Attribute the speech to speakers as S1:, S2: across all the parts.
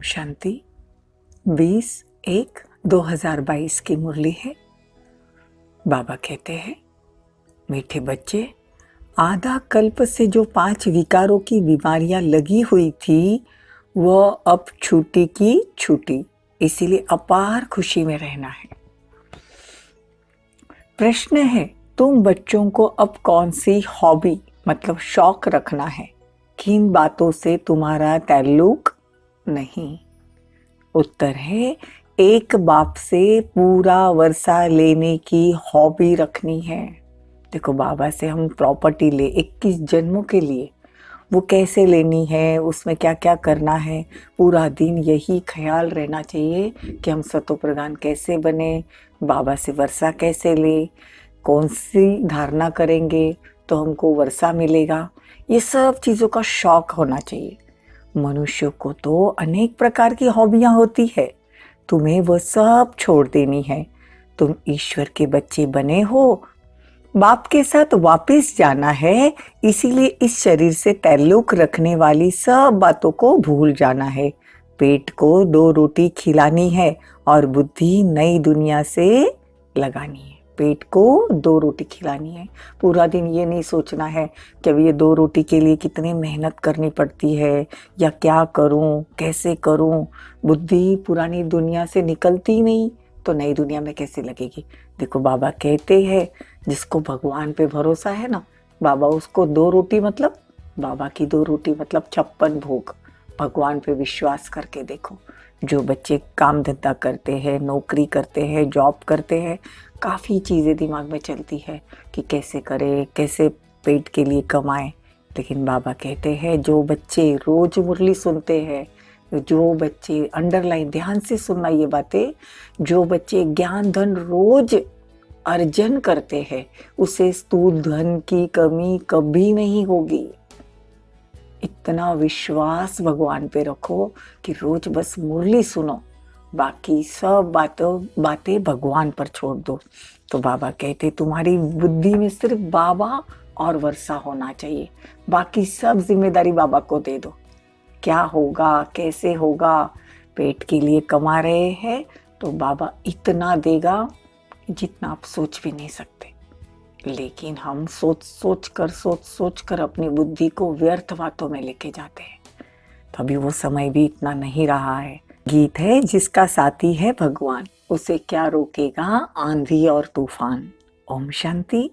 S1: शांति 20/1/2022 की मुरली है। बाबा कहते हैं, मीठे बच्चे, आधा कल्प से जो 5 विकारों की बीमारियां लगी हुई थी वह अब छूटी की छूटी, इसीलिए अपार खुशी में रहना है। प्रश्न है, तुम बच्चों को अब कौन सी हॉबी मतलब शौक रखना है? किन बातों से तुम्हारा ताल्लुक नहीं? उत्तर है, एक बाप से पूरा वर्षा लेने की हॉबी रखनी है। देखो, बाबा से हम प्रॉपर्टी ले 21 जन्मों के लिए, वो कैसे लेनी है, उसमें क्या क्या करना है, पूरा दिन यही ख्याल रहना चाहिए कि हम सतोप्रधान कैसे बने, बाबा से वर्षा कैसे ले, कौन सी धारणा करेंगे तो हमको वर्षा मिलेगा। ये सब चीज़ों का शौक होना चाहिए। मनुष्य को तो अनेक प्रकार की हॉबियां होती है, तुम्हें वह सब छोड़ देनी है। तुम ईश्वर के बच्चे बने हो, बाप के साथ वापस जाना है, इसीलिए इस शरीर से ताल्लुक रखने वाली सब बातों को भूल जाना है। पेट को 2 रोटी खिलानी है और बुद्धि नई दुनिया से लगानी है। पेट को 2 रोटी खिलानी है। पूरा दिन ये नहीं सोचना है कि अब ये 2 रोटी के लिए कितनी मेहनत करनी पड़ती है या क्या करूं, कैसे करूं। बुद्धि पुरानी दुनिया से निकलती नहीं तो नई दुनिया में कैसे लगेगी। देखो, बाबा कहते हैं, जिसको भगवान पे भरोसा है ना, बाबा उसको 2 रोटी मतलब, बाबा की 2 रोटी मतलब 56 भोग। भगवान पे विश्वास करके देखो। जो बच्चे काम धंधा करते हैं, नौकरी करते हैं, जॉब करते हैं, काफ़ी चीज़ें दिमाग में चलती है कि कैसे करें, कैसे पेट के लिए कमाएं। लेकिन बाबा कहते हैं, जो बच्चे रोज मुरली सुनते हैं, जो बच्चे अंडरलाइन ध्यान से सुनना ये बातें, जो बच्चे ज्ञान धन रोज अर्जन करते हैं, उसे स्थूल धन की कमी कभी नहीं होगी। इतना विश्वास भगवान पे रखो कि रोज बस मुरली सुनो, बाकी सब बातें भगवान पर छोड़ दो। तो बाबा कहते, तुम्हारी बुद्धि में सिर्फ बाबा और वर्षा होना चाहिए, बाकी सब जिम्मेदारी बाबा को दे दो। क्या होगा, कैसे होगा, पेट के लिए कमा रहे हैं तो बाबा इतना देगा जितना आप सोच भी नहीं सकते। लेकिन हम सोच कर अपनी बुद्धि को व्यर्थ बातों में लेके जाते हैं। तो अभी वो समय भी इतना नहीं रहा है। गीत है, जिसका साथी है भगवान, उसे क्या रोकेगा आंधी और तूफान। ओम शांति।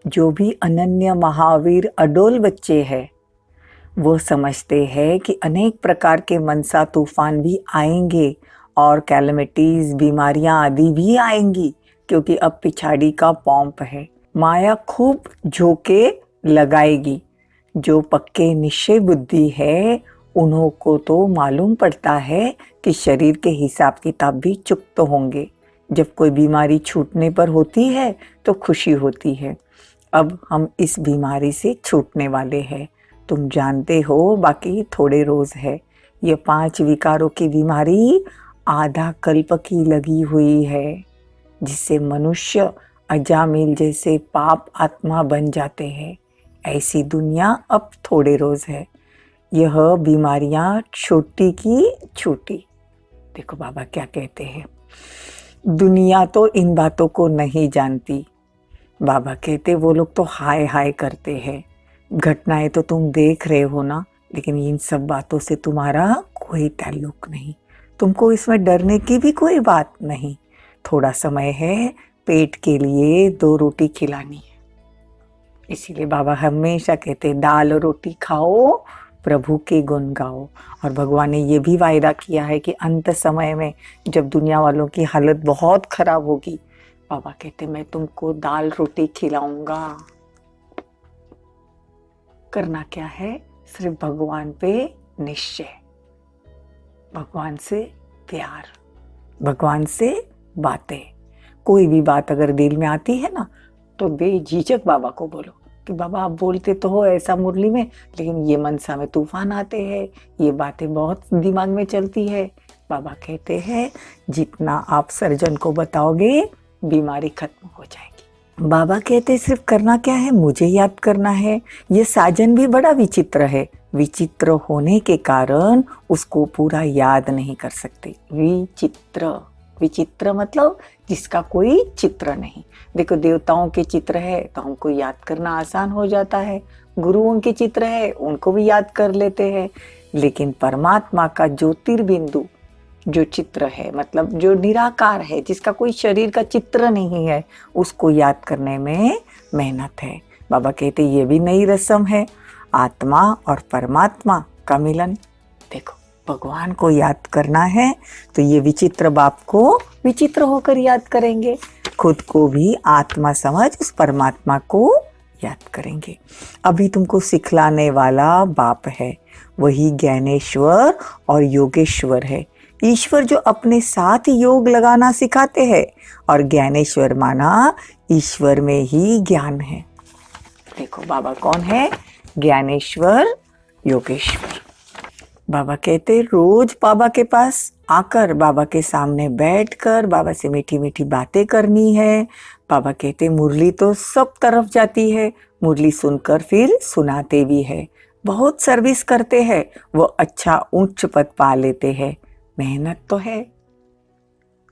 S1: जो भी अनन्य महावीर अडोल बच्चे हैं, वो समझते हैं कि अनेक प्रकार के मनसा तूफान भी आएंगे और कैलमिटीज, बीमारियां आदि भी आएंगी, क्योंकि अब पिछाड़ी का पॉम्प है। माया खूब झोंके लगाएगी। जो पक्के निश्चय बुद्धि है, उन्हों को तो मालूम पड़ता है कि शरीर के हिसाब किताब भी चुकते होंगे। जब कोई बीमारी छूटने पर होती है तो खुशी होती है। अब हम इस बीमारी से छूटने वाले हैं, तुम जानते हो, बाकी थोड़े रोज है। ये 5 विकारों की बीमारी आधा कल्प की लगी हुई है, जिससे मनुष्य अजामिल जैसे पाप आत्मा बन जाते हैं। ऐसी दुनिया अब थोड़े रोज है। यह बीमारियां छोटी की छोटी। देखो बाबा क्या कहते हैं, दुनिया तो इन बातों को नहीं जानती। बाबा कहते, वो लोग तो हाय हाय करते हैं। घटनाएं तो तुम देख रहे हो ना, लेकिन इन सब बातों से तुम्हारा कोई ताल्लुक नहीं। तुमको इसमें डरने की भी कोई बात नहीं। थोड़ा समय है, पेट के लिए 2 रोटी खिलानी है। इसीलिए बाबा हमेशा कहते, दाल और रोटी खाओ, प्रभु के गुण गाओ। और भगवान ने ये भी वायदा किया है कि अंत समय में जब दुनिया वालों की हालत बहुत खराब होगी, बाबा कहते, मैं तुमको दाल रोटी खिलाऊंगा। करना क्या है, सिर्फ भगवान पे निश्चय, भगवान से प्यार, भगवान से बातें। कोई भी बात अगर दिल में आती है ना, तो बेझिझक बाबा को बोलो कि बाबा, आप बोलते तो हो ऐसा मुरली में, लेकिन ये मनसा में तूफान आते हैं, ये बातें बहुत दिमाग में चलती है। बाबा कहते हैं, जितना आप सर्जन को बताओगे, बीमारी खत्म हो जाएगी। बाबा कहते, सिर्फ करना क्या है, मुझे याद करना है। ये साजन भी बड़ा विचित्र है। विचित्र होने के कारण उसको पूरा याद नहीं कर सकते। विचित्र, विचित्र मतलब जिसका कोई चित्र नहीं। देखो देवताओं के चित्र है तो हमको याद करना आसान हो जाता है, गुरुओं के चित्र है उनको भी याद कर लेते हैं, लेकिन परमात्मा का ज्योतिर्बिंदु जो चित्र है, मतलब जो निराकार है, जिसका कोई शरीर का चित्र नहीं है, उसको याद करने में मेहनत है। बाबा कहते ये भी नई रस्म है, आत्मा और परमात्मा का मिलन। देखो भगवान को याद करना है तो ये विचित्र बाप को विचित्र होकर याद करेंगे, खुद को भी आत्मा समझ उस परमात्मा को याद करेंगे। अभी तुमको सिखलाने वाला बाप है, वही ज्ञानेश्वर और योगेश्वर है। ईश्वर जो अपने साथ योग लगाना सिखाते हैं, और ज्ञानेश्वर माना ईश्वर में ही ज्ञान है। देखो बाबा कौन है? ज्ञानेश्वर योगेश्वर। बाबा कहते रोज बाबा के पास आकर बाबा के सामने बैठकर बाबा से मीठी मीठी बातें करनी है। बाबा कहते मुरली तो सब तरफ जाती है, मुरली सुनकर फिर सुनाते भी है, बहुत सर्विस करते हैं, वो अच्छा उच्च पद पा लेते हैं। मेहनत तो है।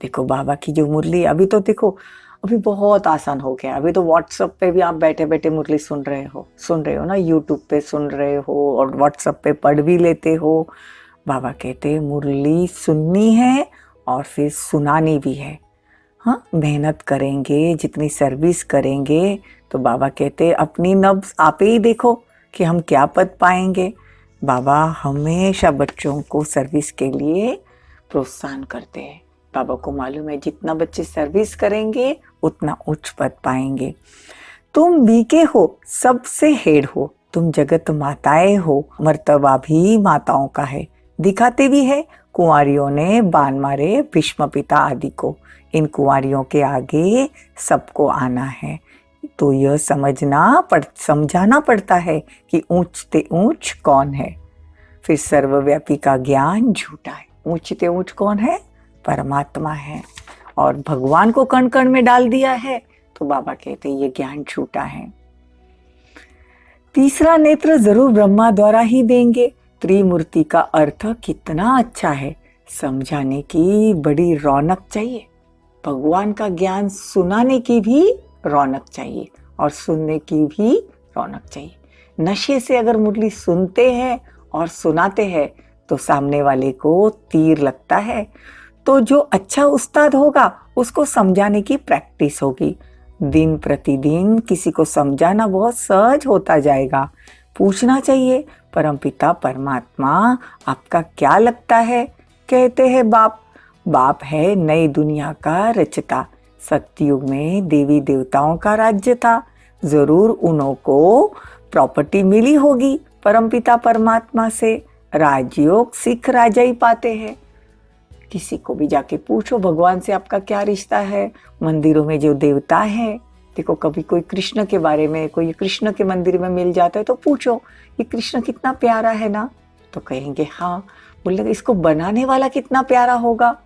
S1: देखो बाबा की जो मुरली, अभी तो देखो अभी बहुत आसान हो गया, अभी तो व्हाट्सएप पे भी आप बैठे बैठे मुरली सुन रहे हो ना, यूट्यूब पे सुन रहे हो और व्हाट्सएप पे पढ़ भी लेते हो। बाबा कहते मुरली सुननी है और फिर सुनानी भी है। हाँ, मेहनत करेंगे, जितनी सर्विस करेंगे तो बाबा कहते अपनी नब्ज आप ही देखो कि हम क्या पद पाएंगे। बाबा हमेशा बच्चों को सर्विस के लिए प्रोत्साहन करते हैं। बाबा को मालूम है जितना बच्चे सर्विस करेंगे उतना उच्च पद पाएंगे। तुम बीके हो, सबसे हेड हो, तुम जगत माताएं हो, मर्तबा भी माताओं का है। दिखाते भी है, कुंवारियों ने बाण मारे भीष्म पिता आदि को, इन कुंवारियों के आगे सबको आना है। तो यह समझाना पड़ता है कि ऊंचते ऊंच कौन है। फिर सर्वव्यापी का ज्ञान झूठा है। ऊंचते ऊंच कौन है? परमात्मा है, और भगवान को कण कण में डाल दिया है, तो बाबा कहते ये ज्ञान झूठा है। तीसरा नेत्र जरूर ब्रह्मा द्वारा ही देंगे। त्रिमूर्ति का अर्थ कितना अच्छा है, समझाने की बड़ी रौनक चाहिए। भगवान का ज्ञान सुनाने की भी रौनक चाहिए और सुनने की भी रौनक चाहिए। नशे से अगर मुरली सुनते हैं और सुनाते हैं तो सामने वाले को तीर लगता है। तो जो अच्छा उस्ताद होगा उसको समझाने की प्रैक्टिस होगी। दिन प्रतिदिन किसी को समझाना बहुत सहज होता जाएगा। पूछना चाहिए, परमपिता परमात्मा आपका क्या लगता है? कहते हैं बाप है नई दुनिया का रचता। सतयुग में देवी देवताओं का राज्य था, जरूर उन्हों को प्रॉपर्टी मिली होगी परमपिता परमात्मा से। राजयोग सिख राजा ही पाते हैं। किसी को भी जाके पूछो भगवान से आपका क्या रिश्ता है। मंदिरों में जो देवता है, देखो कभी कोई कृष्ण के बारे में, कोई कृष्ण के मंदिर में मिल जाता है तो पूछो ये कृष्ण कितना प्यारा है ना, तो कहेंगे हाँ। बोले इसको बनाने वाला कितना प्यारा होगा,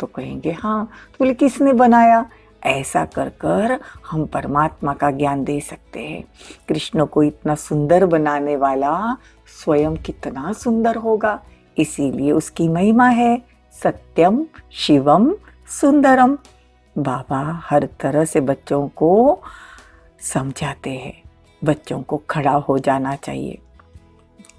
S1: तो कहेंगे हाँ। तो बोले किसने बनाया? ऐसा कर कर हम परमात्मा का ज्ञान दे सकते हैं। कृष्ण को इतना सुंदर बनाने वाला स्वयं कितना सुंदर होगा, इसीलिए उसकी महिमा है सत्यम शिवम सुंदरम। बाबा हर तरह से बच्चों को समझाते हैं। बच्चों को खड़ा हो जाना चाहिए।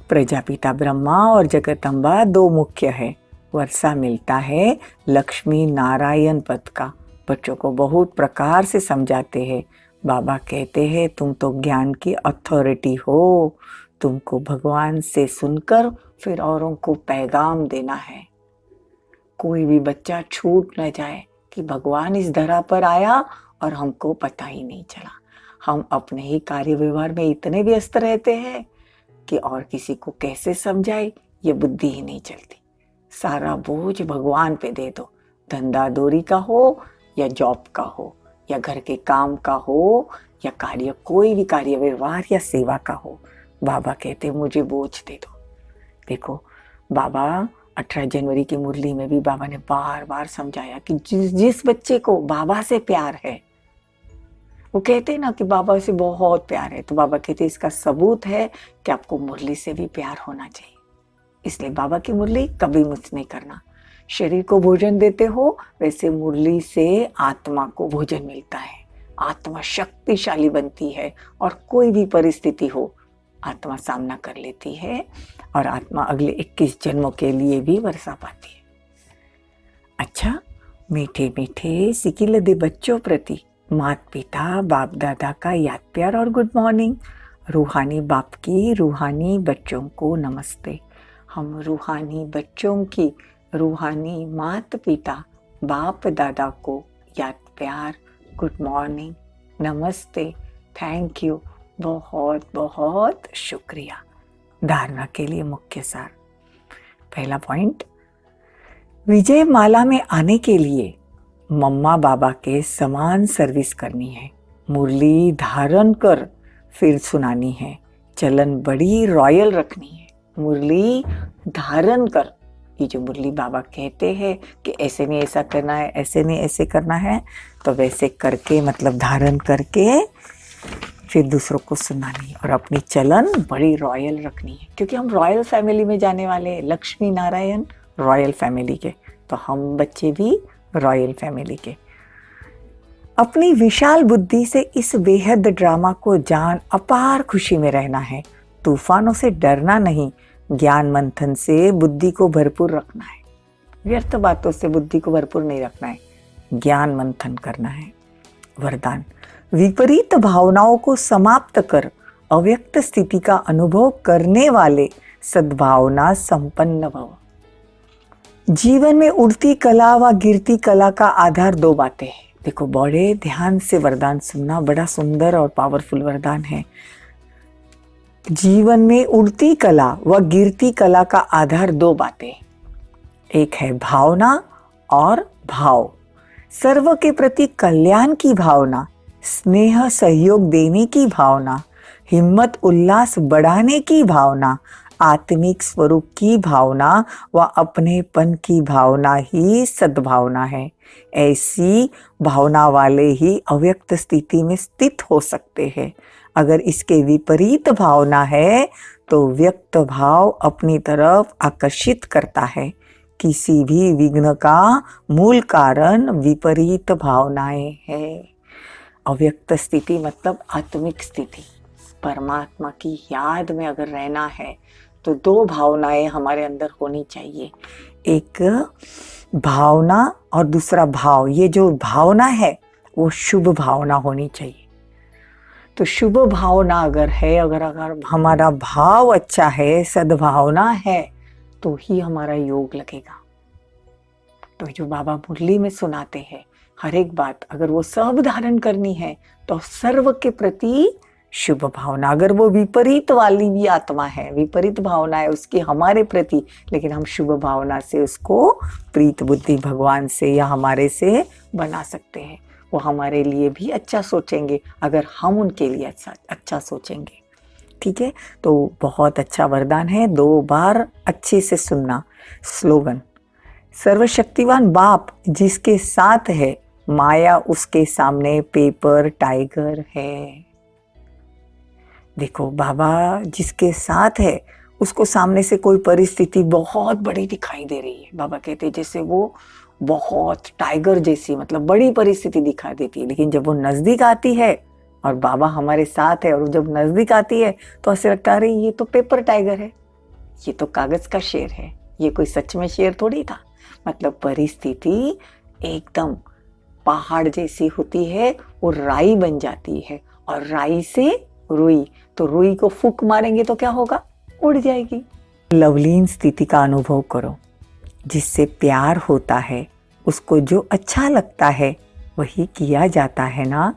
S1: प्रजापिता ब्रह्मा और जगदम्बा दो मुख्य है। वर्षा मिलता है लक्ष्मी नारायण पद का। बच्चों को बहुत प्रकार से समझाते हैं। बाबा कहते हैं तुम तो ज्ञान की अथॉरिटी हो, तुमको भगवान से सुनकर फिर औरों को पैगाम देना है। कोई भी बच्चा छूट न जाए कि भगवान इस धरा पर आया और हमको पता ही नहीं चला। हम अपने ही कार्य व्यवहार में इतने व्यस्त रहते हैं कि और किसी को कैसे समझाए ये बुद्धि ही नहीं चलती। सारा बोझ भगवान पे दे दो, धंधा दौरी का हो या जॉब का हो या घर के काम का हो या कार्य, कोई भी कार्य व्यवहार या सेवा का हो। बाबा कहते मुझे बोझ दे दो। देखो बाबा 18 जनवरी की मुरली में भी बाबा ने बार बार समझाया कि जिस बच्चे को बाबा से प्यार है वो कहते हैं ना कि बाबा से बहुत प्यार है, तो बाबा कहते हैं इसका सबूत है कि आपको मुरली से भी प्यार होना चाहिए। इसलिए बाबा की मुरली कभी मिस नहीं करना। शरीर को भोजन देते हो, वैसे मुरली से आत्मा को भोजन मिलता है। आत्मा शक्तिशाली बनती है और कोई भी परिस्थिति हो आत्मा सामना कर लेती है और आत्मा अगले 21 जन्मों के लिए भी वर्षा पाती है। अच्छा, मीठे मीठे सिकिलदे बच्चों प्रति माता पिता बाप दादा का याद प्यार और गुड मॉर्निंग। रूहानी बाप की रूहानी बच्चों को नमस्ते। हम रूहानी बच्चों की रूहानी माता पिता बाप दादा को याद प्यार, गुड मॉर्निंग, नमस्ते, थैंक यू, बहुत बहुत शुक्रिया। धारणा के लिए मुख्य सार। पहला पॉइंट, विजय माला में आने के लिए मम्मा बाबा के समान सर्विस करनी है। मुरली धारण कर फिर सुनानी है। चलन बड़ी रॉयल रखनी है। मुरली धारण कर, ये जो मुरली बाबा कहते हैं कि ऐसे नहीं ऐसा करना है, ऐसे नहीं ऐसे करना है, तो वैसे करके मतलब धारण करके फिर दूसरों को सुनानी है। और अपनी चलन बड़ी रॉयल रखनी है, क्योंकि हम रॉयल फैमिली में जाने वाले हैं, लक्ष्मी नारायण रॉयल फैमिली के, तो हम बच्चे भी रॉयल फैमिली के। अपनी विशाल बुद्धि से इस बेहद ड्रामा को जान अपार खुशी में रहना है। तूफानों से डरना नहीं, ज्ञान मंथन से बुद्धि को भरपूर रखना है। व्यर्थ बातों से बुद्धि को भरपूर नहीं रखना है, ज्ञान मंथन करना है। वरदान, विपरीत भावनाओं को समाप्त कर अव्यक्त स्थिति का अनुभव करने वाले सद्भावना संपन्न भव। जीवन में उड़ती कला व गिरती कला का आधार दो बातें हैं। देखो, बड़े ध्यान से वरदान सुनना, बड़ा सुंदर और पावरफुल वरदान है। जीवन में उड़ती कला व गिरती कला का आधार दो बातें, एक है भावना और भाव। सर्व के प्रति कल्याण की भावना, स्नेह सहयोग देने की भावना, हिम्मत उल्लास बढ़ाने की भावना, आत्मिक स्वरूप की भावना व अपनेपन की भावना ही सद्भावना है। ऐसी भावना वाले ही अव्यक्त स्थिति में स्थित हो सकते हैं। अगर इसके विपरीत भावना है तो व्यक्त भाव अपनी तरफ आकर्षित करता है। किसी भी विघ्न का मूल कारण विपरीत भावनाएं हैं। अव्यक्त स्थिति मतलब आत्मिक स्थिति, परमात्मा की याद में अगर रहना है तो दो भावनाएं हमारे अंदर होनी चाहिए, एक भावना और दूसरा भाव। ये जो भावना है वो शुभ भावना होनी चाहिए। तो शुभ भावना अगर है, अगर हमारा भाव अच्छा है, सद्भावना है, तो ही हमारा योग लगेगा। तो जो बाबा मुरली में सुनाते हैं, हर एक बात अगर वो सब धारण करनी है तो सर्व के प्रति शुभ भावना। अगर वो विपरीत वाली भी आत्मा है, विपरीत भावना है उसकी हमारे प्रति, लेकिन हम शुभ भावना से उसको प्रीत बुद्धि भगवान से या हमारे से बना सकते हैं। वो हमारे लिए भी अच्छा सोचेंगे अगर हम उनके लिए अच्छा सोचेंगे। ठीक है, तो बहुत अच्छा वरदान है, 2 बार अच्छे से सुनना। स्लोगन, सर्वशक्तिवान बाप जिसके साथ है, माया उसके सामने पेपर टाइगर है। देखो, बाबा जिसके साथ है उसको सामने से कोई परिस्थिति बहुत बड़ी दिखाई दे रही है। बाबा कहते हैं जैसे वो बहुत टाइगर जैसी, मतलब बड़ी परिस्थिति दिखाई देती है, लेकिन जब वो नजदीक आती है और बाबा हमारे साथ है और जब नजदीक आती है तो ऐसे लगता है ये तो पेपर टाइगर है, ये तो कागज का शेर है, ये कोई सच में शेर थोड़ी था। मतलब परिस्थिति एकदम पहाड़ जैसी होती है, वो राई बन जाती है और राई से रुई, तो रुई को फूंक मारेंगे तो क्या होगा, उड़ जाएगी। लवलीन स्थिति का अनुभव करो, जिससे प्यार होता है उसको जो अच्छा लगता है वही किया जाता है ना।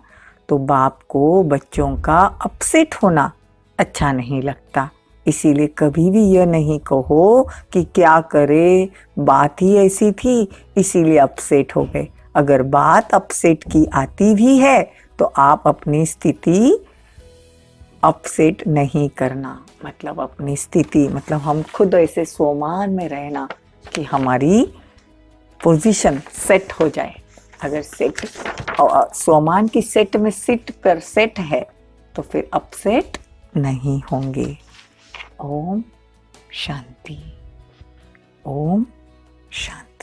S1: तो बाप को बच्चों का अपसेट होना अच्छा नहीं लगता, इसीलिए कभी भी यह नहीं कहो कि क्या करे, बात ही ऐसी थी इसीलिए अपसेट हो गए। अगर बात अपसेट की आती भी है तो आप अपनी स्थिति अपसेट नहीं करना, मतलब अपनी स्थिति, मतलब हम खुद ऐसे सोमान में रहना कि हमारी पोजीशन सेट हो जाए। अगर सेट सोमान की सेट में सिट पर सेट है तो फिर अपसेट नहीं होंगे। ओम शांति। ओम शांति।